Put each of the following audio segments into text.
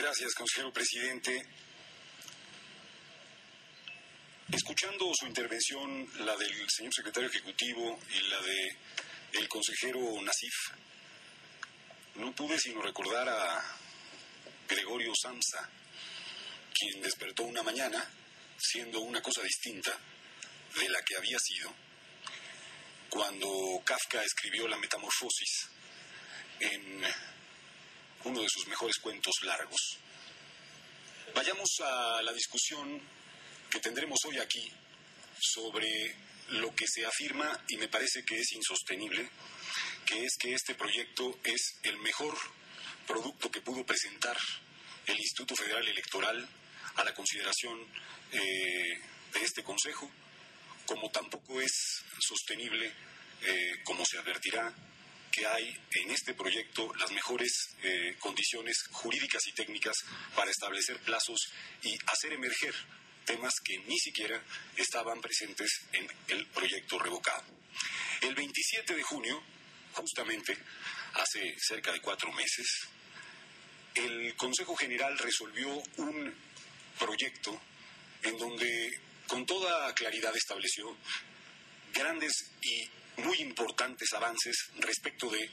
Gracias, consejero presidente. Escuchando su intervención, la del señor secretario ejecutivo y la del consejero Nasif, no pude sino recordar a Gregorio Samsa, quien despertó una mañana siendo una cosa distinta de la que había sido cuando Kafka escribió La Metamorfosis en uno de sus mejores cuentos largos. Vayamos a la discusión que tendremos hoy aquí sobre lo que se afirma y me parece que es insostenible, que es que este proyecto es el mejor producto que pudo presentar el Instituto Federal Electoral a la consideración de este Consejo, como tampoco es sostenible, como se advertirá, que hay en este proyecto las mejores condiciones jurídicas y técnicas para establecer plazos y hacer emerger temas que ni siquiera estaban presentes en el proyecto revocado. El 27 de junio, justamente hace cerca de 4 meses, el Consejo General resolvió un proyecto en donde con toda claridad estableció grandes y muy importantes avances respecto de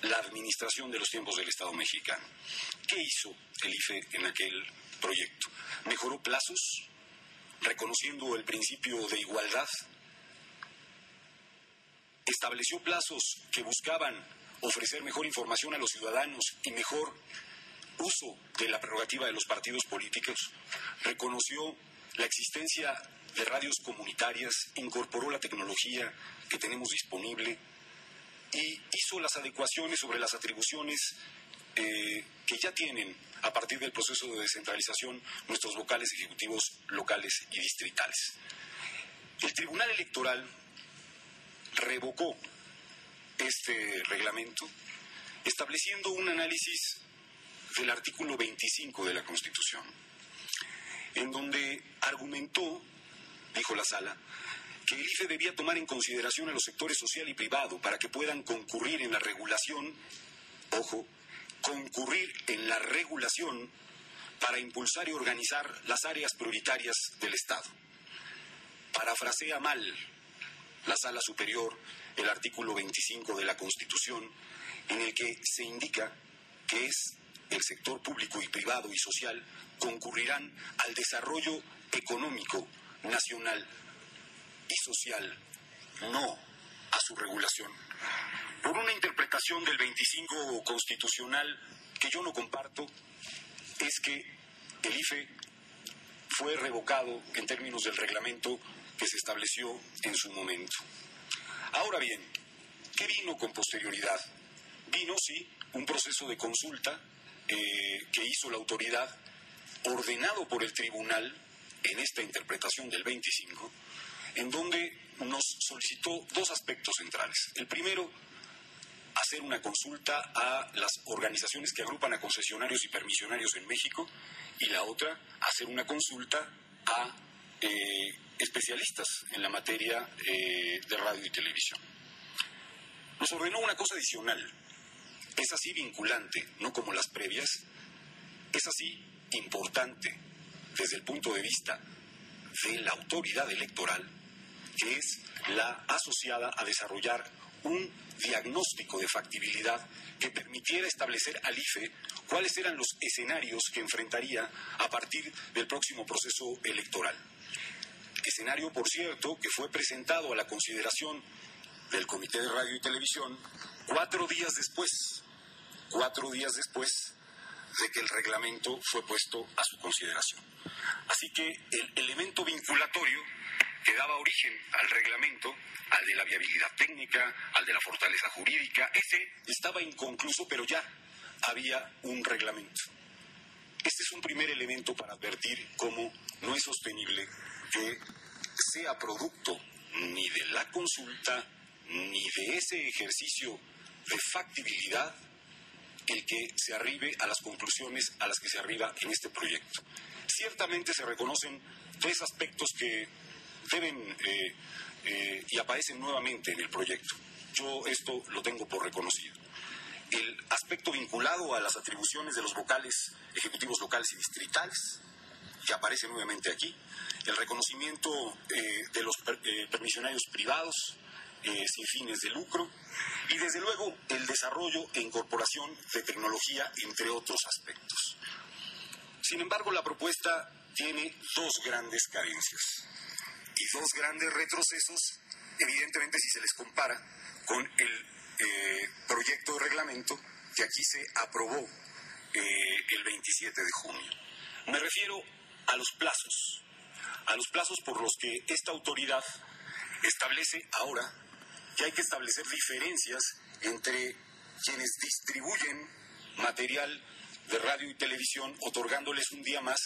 la administración de los tiempos del Estado mexicano. ¿Qué hizo el IFE en aquel proyecto? Mejoró plazos, reconociendo el principio de igualdad, estableció plazos que buscaban ofrecer mejor información a los ciudadanos y mejor uso de la prerrogativa de los partidos políticos, reconoció la existencia de radios comunitarias, incorporó la tecnología que tenemos disponible y hizo las adecuaciones sobre las atribuciones que ya tienen a partir del proceso de descentralización nuestros vocales ejecutivos locales y distritales. El Tribunal Electoral revocó este reglamento estableciendo un análisis del artículo 25 de la Constitución, en donde argumentó, dijo la Sala, que el IFE debía tomar en consideración a los sectores social y privado para que puedan concurrir en la regulación, ojo, concurrir en la regulación para impulsar y organizar las áreas prioritarias del Estado. Parafrasea mal la Sala Superior el artículo 25 de la Constitución, en el que se indica que es el sector público y privado y social concurrirán al desarrollo económico, nacional y social, no a su regulación. Por una interpretación del 25 constitucional que yo no comparto, es que el IFE fue revocado en términos del reglamento que se estableció en su momento. Ahora bien, ¿qué vino con posterioridad? Vino, sí, un proceso de consulta que hizo la autoridad, ordenado por el tribunal en esta interpretación del 25, en donde nos solicitó 2 aspectos centrales. El primero, hacer una consulta a las organizaciones que agrupan a concesionarios y permisionarios en México, y la otra, hacer una consulta a especialistas en la materia de radio y televisión. Nos ordenó una cosa adicional. Es así vinculante, no como las previas, es así importante desde el punto de vista de la autoridad electoral, que es la asociada a desarrollar un diagnóstico de factibilidad que permitiera establecer al IFE cuáles eran los escenarios que enfrentaría a partir del próximo proceso electoral. Escenario, por cierto, que fue presentado a la consideración del Comité de Radio y Televisión 4 días después de que el reglamento fue puesto a su consideración. Así que el elemento vinculatorio que daba origen al reglamento, al de la viabilidad técnica, al de la fortaleza jurídica, ese estaba inconcluso, pero ya había un reglamento. Este es un primer elemento para advertir cómo no es sostenible que sea producto ni de la consulta ni de ese ejercicio de factibilidad el que se arribe a las conclusiones a las que se arriba en este proyecto. Ciertamente se reconocen 3 aspectos que deben y aparecen nuevamente en el proyecto. Yo esto lo tengo por reconocido. el aspecto vinculado a las atribuciones de los vocales ejecutivos locales y distritales, que aparece nuevamente aquí, el reconocimiento de los permisionarios privados sin fines de lucro y desde luego el desarrollo e incorporación de tecnología, entre otros aspectos. Sin embargo, la propuesta tiene dos grandes carencias y dos grandes retrocesos, evidentemente si se les compara con el proyecto de reglamento que aquí se aprobó el 27 de junio. Me refiero a los plazos por los que esta autoridad establece ahora que hay que establecer diferencias entre quienes distribuyen material de radio y televisión, otorgándoles un día más,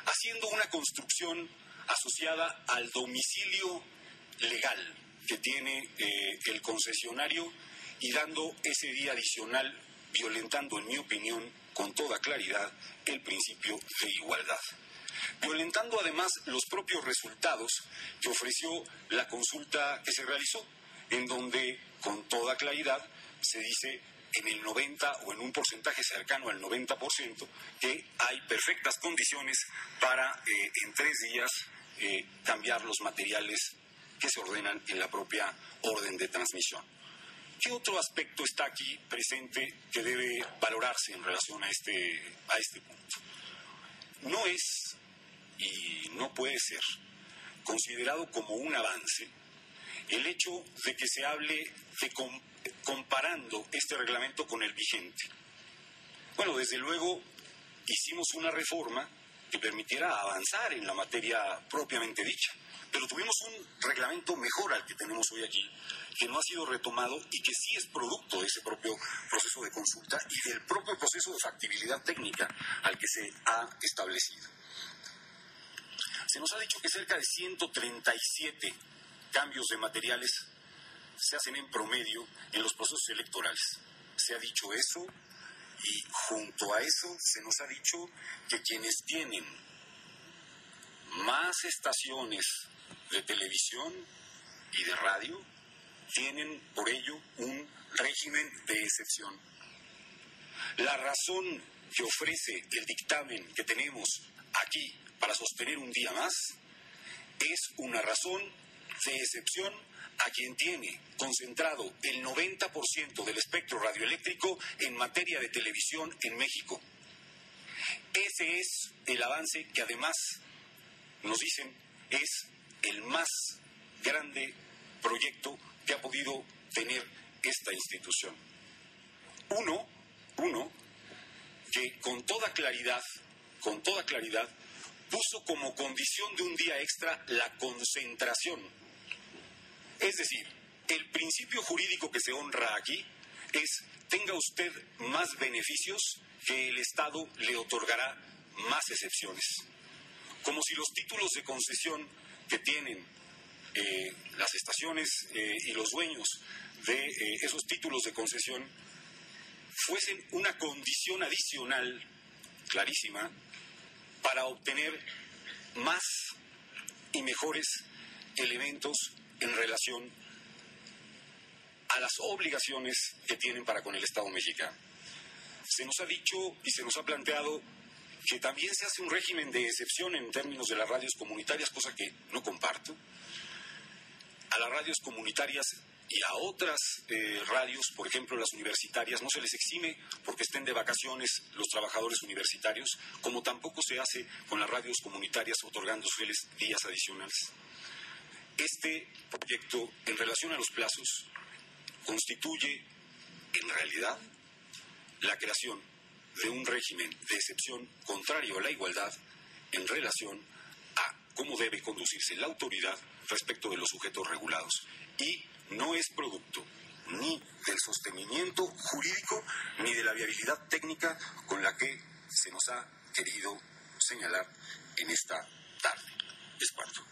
haciendo una construcción asociada al domicilio legal que tiene el concesionario y dando ese día adicional, violentando, en mi opinión, con toda claridad, el principio de igualdad. Violentando además los propios resultados que ofreció la consulta que se realizó, en donde con toda claridad se dice en el 90 o en un porcentaje cercano al 90% que hay perfectas condiciones para en 3 días cambiar los materiales que se ordenan en la propia orden de transmisión. ¿Qué otro aspecto está aquí presente que debe valorarse en relación a este punto? No es y no puede ser considerado como un avance el hecho de que se hable de comparando este reglamento con el vigente. Bueno, desde luego hicimos una reforma que permitiera avanzar en la materia propiamente dicha, pero tuvimos un reglamento mejor al que tenemos hoy aquí, que no ha sido retomado y que sí es producto de ese propio proceso de consulta y del propio proceso de factibilidad técnica al que se ha establecido. Se nos ha dicho que cerca de 137 cambios de materiales se hacen en promedio en los procesos electorales. Se ha dicho eso y junto a eso se nos ha dicho que quienes tienen más estaciones de televisión y de radio tienen por ello un régimen de excepción. La razón que ofrece el dictamen que tenemos aquí para sostener un día más es una razón de excepción a quien tiene concentrado el 90% del espectro radioeléctrico en materia de televisión en México. Ese es el avance que además nos dicen es el más grande proyecto que ha podido tener esta institución. Uno que con toda claridad, puso como condición de un día extra la concentración. Es decir, el principio jurídico que se honra aquí es: tenga usted más beneficios que el Estado le otorgará más excepciones. Como si los títulos de concesión que tienen las estaciones y los dueños de esos títulos de concesión fuesen una condición adicional, clarísima, para obtener más y mejores elementos en relación a las obligaciones que tienen para con el Estado mexicano. Se nos ha dicho y se nos ha planteado que también se hace un régimen de excepción en términos de las radios comunitarias, cosa que no comparto. A las radios comunitarias y a otras radios, por ejemplo las universitarias, no se les exime porque estén de vacaciones los trabajadores universitarios, como tampoco se hace con las radios comunitarias otorgándoseles días adicionales. Este proyecto, en relación a los plazos, constituye en realidad la creación de un régimen de excepción contrario a la igualdad en relación a cómo debe conducirse la autoridad respecto de los sujetos regulados. Y no es producto ni del sostenimiento jurídico ni de la viabilidad técnica con la que se nos ha querido señalar en esta tarde. Es cuanto.